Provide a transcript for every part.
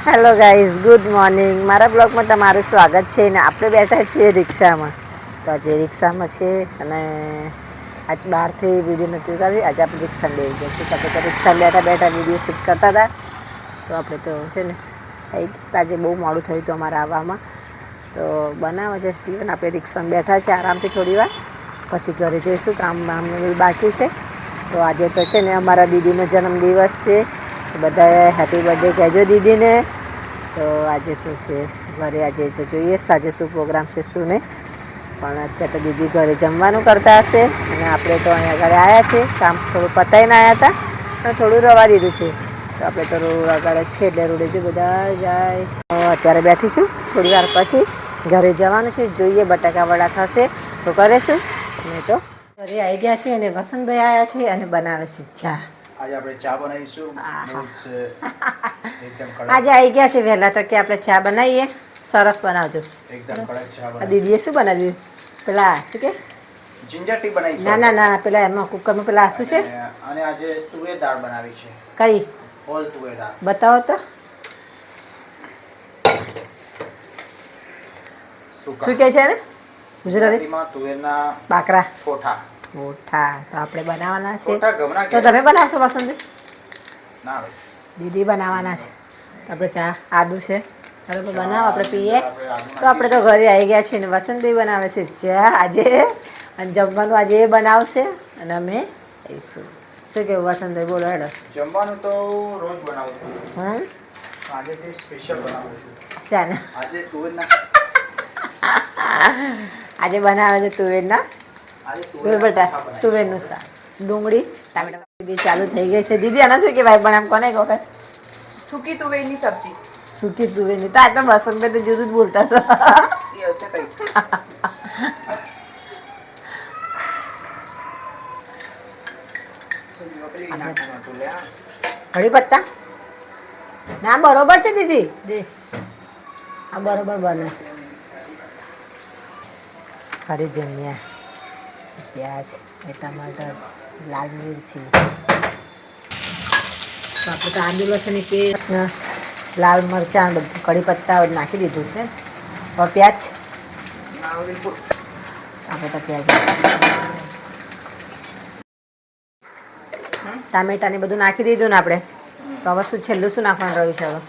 Hello guys, good morning. મારા બ્લોગમાં તમારું સ્વાગત છે. ને આપણે બેઠા છીએ રિક્ષામાં. તો આજે રિક્ષામાં છે અને આજ બહારથી વિડીયો નથી ઉતારી. આજે આપણે રિક્ષામાં બેસી ગયા છીએ. તો આપણે તો રિક્ષામાં બેઠા બેઠા વિડીયો શૂટ કરતા હતા. તો આપણે તો છે ને આજે બહુ મોડું થયું હતું અમારે આવવામાં. તો બનાવે છે સ્ટીવન. આપણે રિક્ષામાં બેઠા છે આરામથી થોડી વાર, પછી ઘરે જઈશું. કામ બામનું બાકી છે. તો આજે તો છે ને અમારા દીદીનો જન્મદિવસ છે. બધાએ હેપી બર્થડે કહેજો દીદીને. તો આજે તો છે ઘરે, આજે તો જોઈએ સાંજે શું પ્રોગ્રામ છે શું નહીં. પણ અત્યારે તો દીદી ઘરે જમવાનું કરતા હશે અને આપણે તો અહીંયા આગળ આવ્યા છીએ. કામ થોડું પતાવીને આવ્યા હતા અને થોડું રવા દીધું છે. તો આપણે તો રોડ આગળ જ છે એટલે રોડે જો બધા જાય. અત્યારે બેઠીશું, થોડી વાર પછી ઘરે જવાનું છે. જોઈએ બટાકા વડા થશે તો કરીશું. નહીં તો ઘરે આવી ગયા છીએ અને વસંતભાઈ આવ્યા છે અને બનાવે છે ચા. આજે આપણે ચા બનાવીશું. આજે આવી ગયા છે વહેલા, તો કે આપણે ચા બનાવીએ. સરસ બનાવજો. એકદમ કડક ચા આ દીદીએ શું બનાવ્યું? પેલા શું કે જિંજર ટી બનાવીશું. ના ના ના, પેલા એમાં કુકરમાં પેલા શું છે? અને આજે તુવેર દાળ બનાવી છે. કઈ? હોલ તુવેર દાળ. બતાવો તો. શું કહે છે ને ગુજરાતીમાં? તુવેરના બાકરા, ઠોઠા. મોઠા. તો આપણે બનાવવાના છે. ઠોઠા ગમરા તો તમે બનાવશો વસંતભાઈ? ના ભાઈ, દીદી બનાવવાના છે. તો આપણે ચા આદુ છે, બરાબર, બનાવો, આપણે પીએ. તો આપણે તો ઘરે આવી ગયા છીએ ને વસંતભાઈ બનાવે છે ચા આજે. અને જમવાનું આજે એ બનાવશે અને અમે આવીશું. શું કેવું વસંતભાઈ? બોલો હેડો. જમવાનું તો રોજ બનાવું છું. આજે તે સ્પેશિયલ બનાવું છું. ચાને આજે તુવેરના આજે બનાવે છે તુવેરના. બેટા તુવેરનું શાક, ડુંગળી ટામેટા બી ચાલુ થઈ ગઈ છે. દીદી આના શું કહેવાય પણ આમ કોને કહો? સૂકી તુવેરની સબ્જી. સૂકી તુવેરની. તો આ તો વસંતભાઈ તો જુદું જ બોલતા હતા. કઢી પત્તા ના બરોબર છે દીદી, દે આ બરોબર બને. ખરી ધનિયા, પ્યાજ, ટમાટર, લાલ મિરચી. તો આપણે તો આદુ લસણની પેસ્ટ, લાલ મરચાં, બધું કઢી પત્તા નાખી દીધું છે. और प्याज આપણે તો પ્યાજ ટામેટા ને બધું નાખી દીધું ને આપણે. તો હવે શું છેલ્લું શું નાખવાનું રહ્યું છે? હવે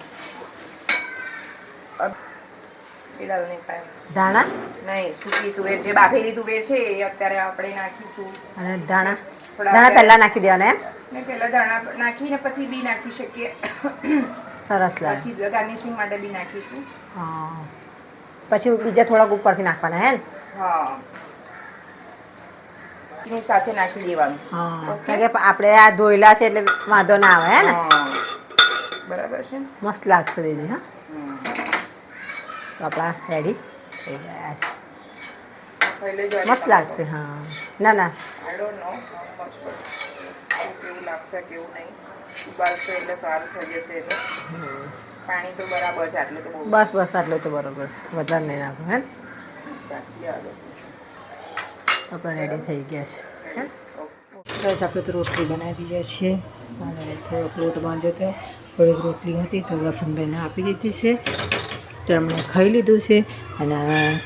ધાણા નહીં, સૂકી તુવેર જે બાફેલી તુવેર છે એ અત્યારે આપણે નાખીશું. અને ધાણા ધાણા પહેલા નાખી દેવાના એમ ને પહેલા ધાણા નાખીને પછી બી નાખી શકીએ. સરસ લાગે. પછી ગાર્નિશિંગ માટે બી નાખીશું. હા, પછી બીજા થોડાક ઉપરથી નાખવાના હે ને? હા, એની સાથે નાખી દેવાનું. હા, કારણ કે આપણે આ ધોયેલા છે એટલે વાંધો ના આવે હે ને? બરાબર છે, મસ્ત લાગશે દીદી. હા, તો આપણા રેડી થઈ ગયા છે. મસ્ત લાગશે. હા, ના ના, આઈ ડોન્ટ નો કેવું લાગશે કેવું નહીં. ઉબાલશે એટલે સારું થઈ જશે. એટલે પાણી તો બરાબર છે, આટલું તો બહુ. બસ બસ આટલું તો બરોબર છે, વધારે નહીં નાખો હે ને? આપણે રેડી થઈ ગયા છે. બસ આપણે તો રોટલી બનાવી દીધી છે અને થોડોક લોટ બાંધ્યો હતો. થોડીક રોટલી હતી તો વસંતભાઈને આપી દીધી છે. તો એમણે ખાઈ લીધું છે અને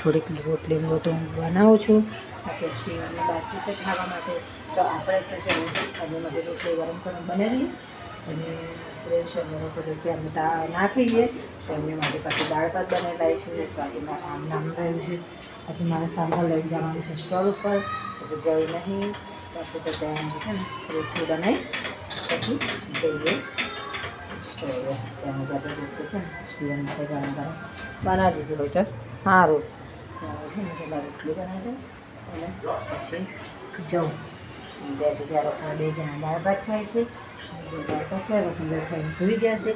થોડીક રોટલીનો લોટ હું બનાવું છું. આપણે સ્ટીવનની બાકી છે ખાવા માટે. તો આપણે તો છે આજે માટે રોટલી ગરમ ગરમ બનાવી અને શ્રેષ્ઠ બરોબર કે અમે ના ખાઈએ તો એમને માટે પાછી દાળ ભાત બનાવી છે. તો આજે મારા આમ નામ રહ્યું છે. આજે મારે સાંભળ લઈને જવાનું છે સ્ટોર ઉપર. પછી ગઈ નહીં તો આપણે તો ત્યાં છે ને રોટલી બનાવી પછી જઈએ સ્ટોરે. ત્યાં બધા રોટલી છે ને સ્ટીવન માટે ગરમ ગરમ બનાવી દીધી હોય તો સારું. છે ને પેલા રોટલી બનાવી દઉં અને પછી જવું ત્યાં સુધી આ લોકોના 2 જણા દાળ ભાત ખાય છે. સુંદર ખાઈને સુઈ ગયા છે.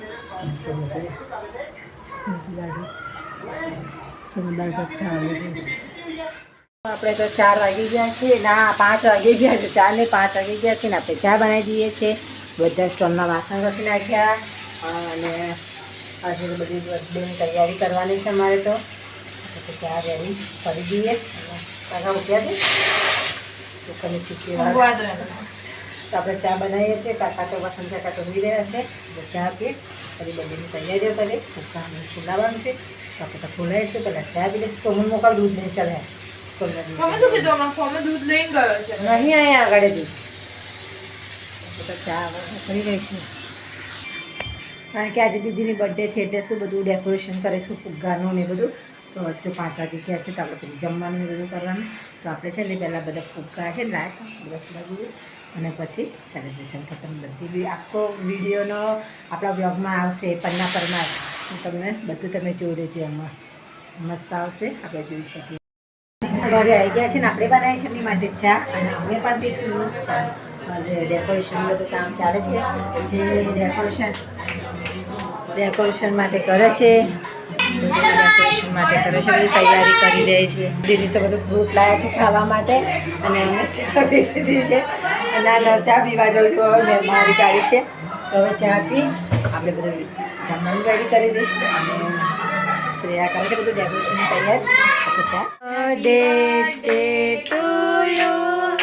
દાળ ભાત ખાવા આપણે તો 4 વાગી ગયા છે. ના, 5 વાગી ગયા છે. 4 ને 5 વાગી ગયા છે ને આપણે ચા બનાવી દઈએ છીએ. બધા સ્ટોલના વાસણ ઘસી નાખ્યા અને આજે બધી બર્થડેની તૈયારી કરવાની છે અમારે. તો ચા રેડી કરી દઈએ. કાકા ઉઠ્યા છે ચોખાની ચીકી તો આપણે ચા બનાવીએ છીએ. કાકા તો વસંત કાકા તો હોઈ રહ્યા છે. ચા પીએ કરી બધાની તૈયારીઓ કરે ફૂગા અમે ફૂલાવવાનું છે તો આપણે તો ફૂલાય છે પહેલાં ચા બી લઈશું તો હું મોકલ દૂધ નહીં ચાલે દૂધ લઈને ગયો છે નહીં અહીંયા આગળ દૂધ તો ચા કરી રહીશું કારણ કે આજે દીદીની બર્થડે છે એટલે શું બધું ડેકોરેશન કરીશું ફુગ્ગાનું ને બધું તો વચ્ચે 5 વાગે ગયા છે તો આપણે પછી જમવાનું ને બધું કરવાનું તો આપણે છે ને પહેલાં બધા ફુગ્ગા છે ને બધા ફુલાવી અને પછી સેલિબ્રેશન ખતમ બધી બી આખો વિડીયોનો આપણા બ્લોગમાં આવશે પન્ના પરમાં તમને બધું તમે જોઈ લેજો એમાં મસ્ત આવશે આપણે જોઈ શકીએ ઘરે આવી ગયા છે ને આપણે બનાવી છે એમની માટે ચા અને અમે પણ પીશું ચા જે ડેકોરેશન બધું કામ ચાલે છે જે ડેકોરેશન માટે કરે છે ડેકોરેશન માટે કરે છે બધી તૈયારી કરી રહી છે દીદી તો બધું ફ્રૂટ લાવ્યા છે ખાવા માટે અને અમે ચા પી લીધી છે અને ચા પીવા જાઉં છું હવે મારી ગાડી છે તો હવે ચા પી આપણે બધું જમવાનું રેડી કરી દઈશું અને શ્રેયા કરે છે બધું ડેકોરેશન તૈયાર આપણે ચા birthday to you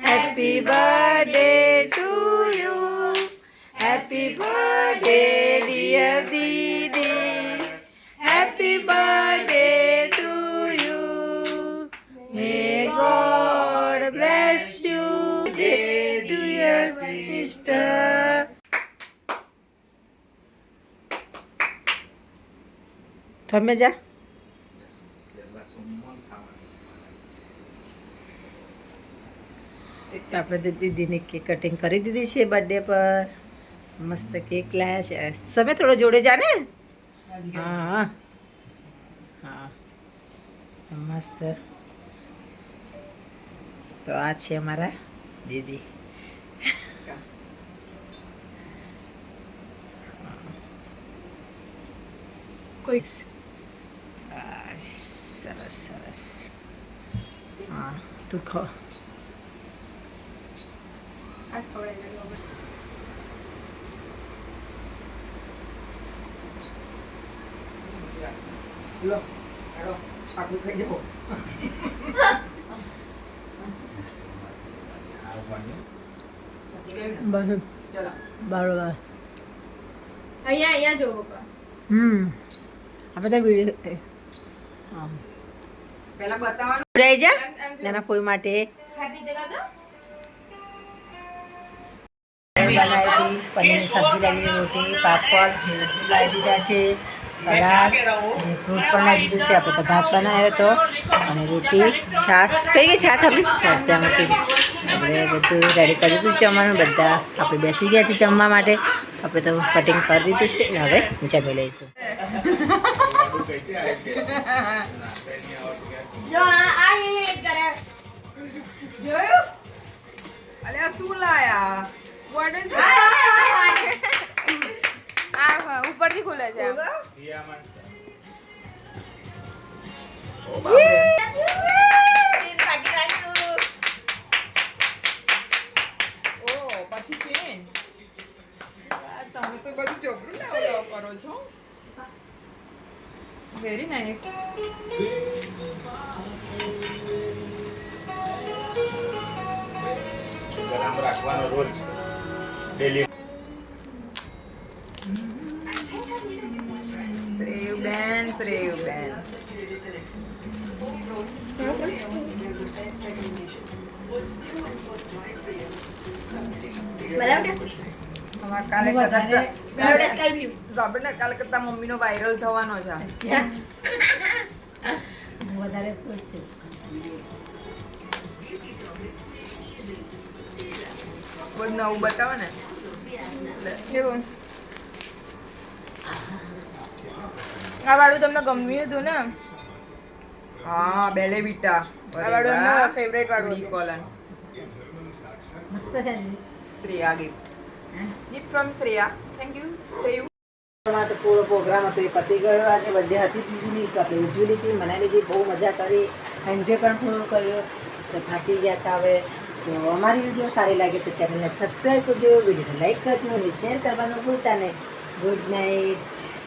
happy birthday to you happy birthday dear દીદી happy birthday to you may God bless you dear sister તમે જા આપણે દીદીને કેક કટિંગ કરી દીધી છે બર્થડે પર મસ્ત કેક લાયા છે તમે થોડો જોડે જા ને હા હા મસ્ત તો આ છે અમારા દીદી કોઈ સરસ સરસ હા તું ખો લો હેડો આગળ કઈ જાઓ બસ ચલો બરોબર અહીંયા જો પપ્પા આપણે તો વિડીયો હા પહેલા બતાવવાનું રહી જા નાના કોઈ માટે ખાતી જગા તો બનાવી પનીરની સબ્જી લાવી રોટી પાપડ લાવી દીધા છે સલાડ ફ્રૂટ પણ લાવી દીધું છે આપણે તો ભાત બનાવ્યો હતો અને રોટી છાશ કઈ ગઈ છાશ આપણી છાશ ત્યાં મૂકી આપણે બધું રેડી કરી દીધું જમવાનું બધા આપણે બેસી ગયા છે જમવા માટે આપણે તો કટિંગ કરી દીધું છે ને હવે જમી લઈશું જો આ કરે જોયું અલે આ શું લાયા વોટ ઇઝ આ ઉપરથી ખુલે છે પછી ચેન તમે તો બધું ચોપડું લાવો કરો છો વેરી નાઇસ ગરમ રાખવાનો રોજ ડેલી શ્રેયુ બેન કાલે કરતા મમ્મીનો વાયરલ થવાનો છે વધારે ખુશ છું બધું નવું બતાવો ને કેવું આ વાળું તમને ગમ્યું હતું ને હા બેલે બીટા આ વાળું એમનો ફેવરેટ વાળું કોલન મસ્ત છે Shreya gift gift from Shreya thank you Shreyu તો પૂરો પ્રોગ્રામ હતો એ પતી ગયો આજે બર્થડે હતી દીદીની તો આપણે ઉજવી લીધી મનાવી લીધી બહુ મજા કરી એન્જોય પણ થોડો કર્યો તો થાકી ગયા હતા હવે તો અમારી વિડીયો સારી લાગે તો ચેનલને સબસ્ક્રાઈબ કરજો વિડીયોને લાઈક કરજો અને શેર કરવાનું ભૂલતા નહીં ગુડ નાઇટ